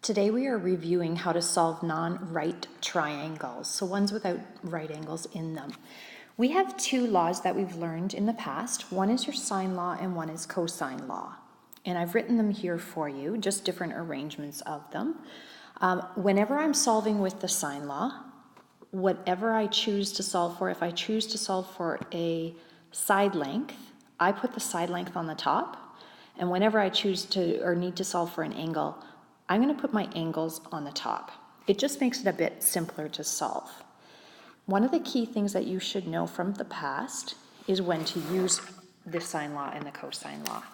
Today we are reviewing how to solve non-right triangles, so ones without right angles in them. We have two laws that we've learned in the past. One is your sine law and one is cosine law. And I've written them here for you, just different arrangements of them. Whenever I'm solving with the sine law, whatever I choose to solve for, if I choose to solve for a side length, I put the side length on the top. And whenever I choose to or need to solve for an angle, I'm going to put my angles on the top. It just makes it a bit simpler to solve. One of the key things that you should know from the past is when to use the sine law and the cosine law.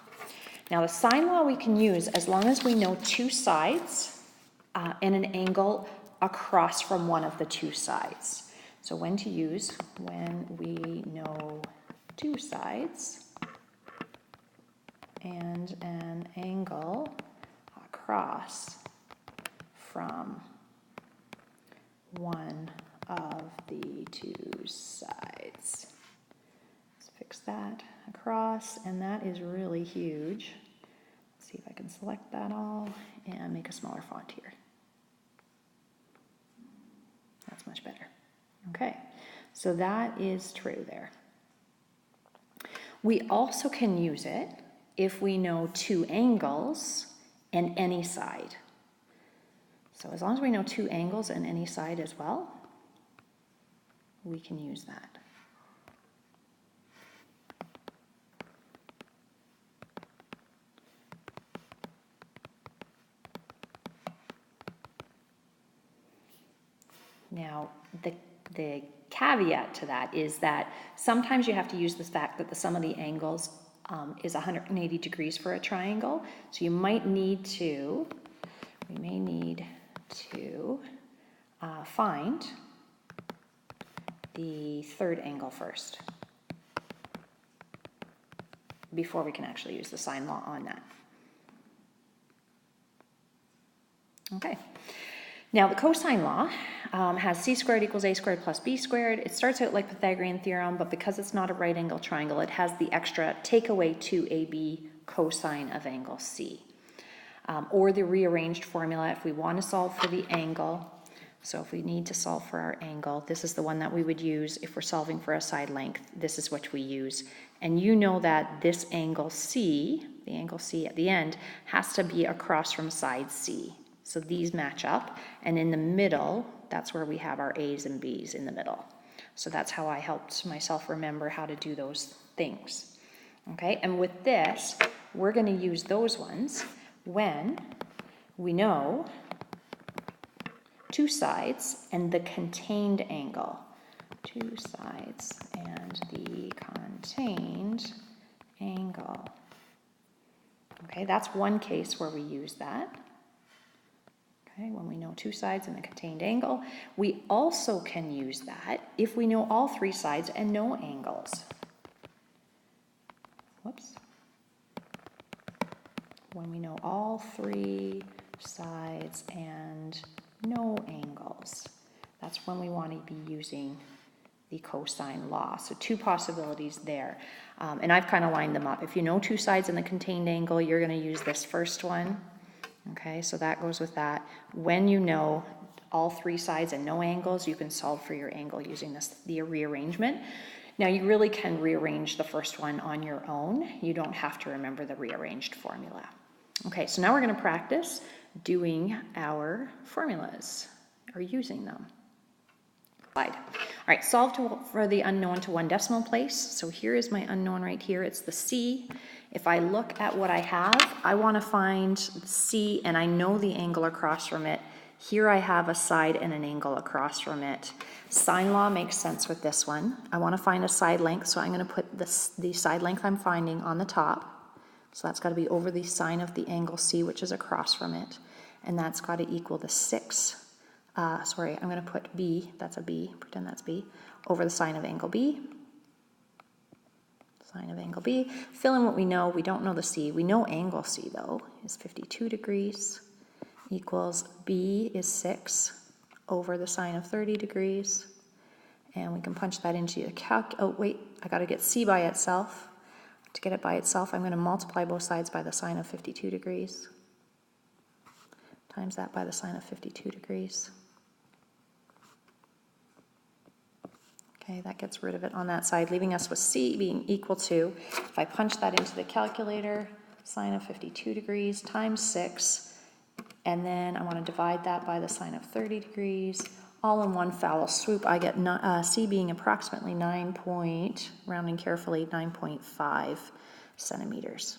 Now the sine law we can use as long as we know two sides and an angle across from one of the two sides. So when to use when we know two sides and an angle across from one of the two sides. Let's fix that across, and that is really huge. Let's see if I can select that all and make a smaller font here. That's much better. Okay, so that is true there. We also can use it if we know two angles and any side. So as long as we know two angles and any side as well, we can use that. Now, the caveat to that is that sometimes you have to use the fact that the sum of the angles is 180 degrees for a triangle. So you might need to, we may need to find the third angle first before we can actually use the sine law on that. Okay. Now the cosine law has c squared equals a squared plus b squared. It starts out like Pythagorean theorem, but because it's not a right angle triangle, it has the extra take away 2ab cosine of angle c. Or the rearranged formula if we want to solve for the angle. So if we need to solve for our angle, this is the one that we would use if we're solving for a side length. This is what we use. And you know that this angle c, the angle c at the end, has to be across from side c. So these match up, and in the middle, that's where we have our A's and B's in the middle. So that's how I helped myself remember how to do those things. Okay, and with this, we're going to use those ones when we know two sides and the contained angle. Two sides and the contained angle. Okay, that's one case where we use that. Okay, when we know two sides and the contained angle. We also can use that if we know all three sides and no angles. Whoops. When we know all three sides and no angles. That's when we want to be using the cosine law. So two possibilities there. And I've kind of lined them up. If you know two sides and the contained angle, you're going to use this first one. Okay, so that goes with that. When you know all three sides and no angles, you can solve for your angle using the rearrangement. Now you really can rearrange the first one on your own. You don't have to remember the rearranged formula. Okay, so now we're going to practice doing our formulas or using them. Slide. All right, solve for the unknown to one decimal place. So here is my unknown right here. It's the C. If I look at what I have, I want to find C and I know the angle across from it. Here I have a side and an angle across from it. Sine law makes sense with this one. I want to find a side length, so I'm going to put the side length I'm finding on the top. So that's got to be over the sine of the angle C, which is across from it. And that's got to equal the 6. I'm going to put B, that's a B, pretend that's B, over the sine of angle B. Sine of angle B. Fill in what we know. We don't know the C. We know angle C, though, is 52 degrees equals B is 6 over the sine of 30 degrees. And we can punch that into the calc. Oh, wait, I got to get C by itself. To get it by itself, I'm going to multiply both sides by the sine of 52 degrees. times that by the sine of 52 degrees. Okay, that gets rid of it on that side, leaving us with C being equal to, if I punch that into the calculator, sine of 52 degrees times 6, and then I want to divide that by the sine of 30 degrees, all in one foul swoop. I get C being approximately rounding carefully, 9.5 centimeters.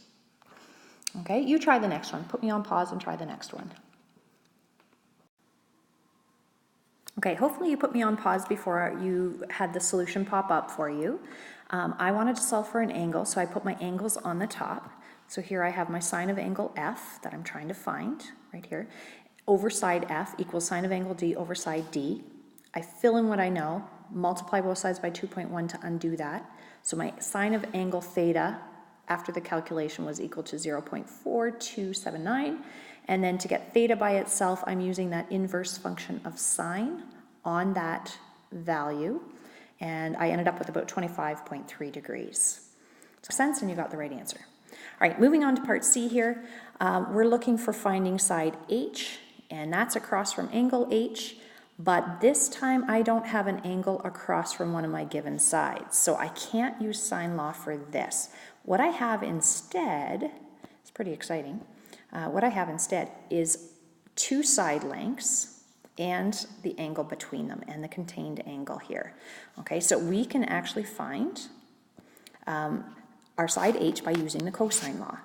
Okay, you try the next one. Put me on pause and try the next one. Okay, hopefully you put me on pause before you had the solution pop up for you. I wanted to solve for an angle, so I put my angles on the top. So here I have my sine of angle F that I'm trying to find, right here. Over side F equals sine of angle D over side D. I fill in what I know, multiply both sides by 2.1 to undo that. So my sine of angle theta after the calculation was equal to 0.4279. And then to get theta by itself, I'm using that inverse function of sine on that value. And I ended up with about 25.3 degrees. Makes sense, and you got the right answer. All right, moving on to part C here. We're looking for finding side H, and that's across from angle H. But this time I don't have an angle across from one of my given sides. So I can't use sine law for this. What I have instead, it's pretty exciting, what I have instead is two side lengths and the angle between them and the contained angle here. Okay, so we can actually find our side H by using the cosine law.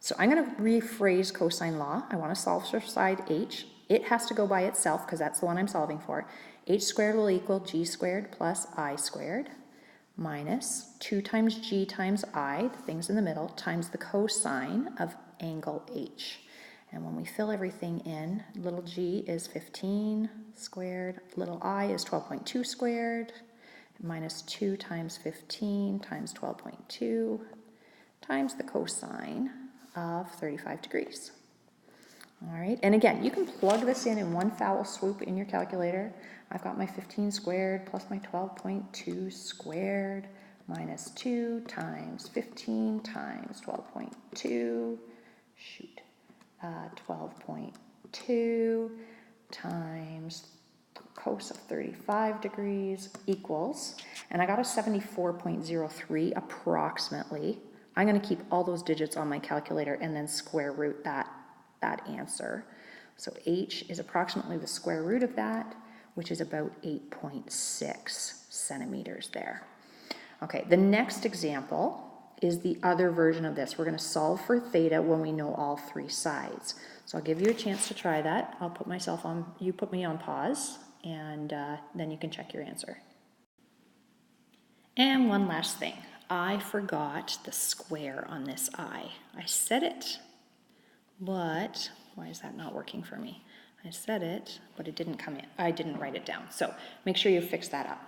So I'm going to rephrase cosine law. I want to solve for side H. It has to go by itself because that's the one I'm solving for. H squared will equal G squared plus I squared minus 2 times G times I, the things in the middle, times the cosine of angle H. And when we fill everything in, little g is 15 squared, little I is 12.2 squared, minus 2 times 15 times 12.2 times the cosine of 35 degrees. All right, and again, you can plug this in one foul swoop in your calculator. I've got my 15 squared plus my 12.2 squared minus 2 times 15 times 12.2, 12.2 times cos of 35 degrees equals, and I got a 74.03 approximately. I'm going to keep all those digits on my calculator and then square root that answer. So H is approximately the square root of that, which is about 8.6 centimeters there. Okay, the next example is the other version of this. We're going to solve for theta when we know all three sides. So I'll give you a chance to try that. I'll put myself on, you put me on pause, and then you can check your answer. And one last thing. I forgot the square on this I. I said it, but why is that not working for me? I said it, but it didn't come in. I didn't write it down. So make sure you fix that up.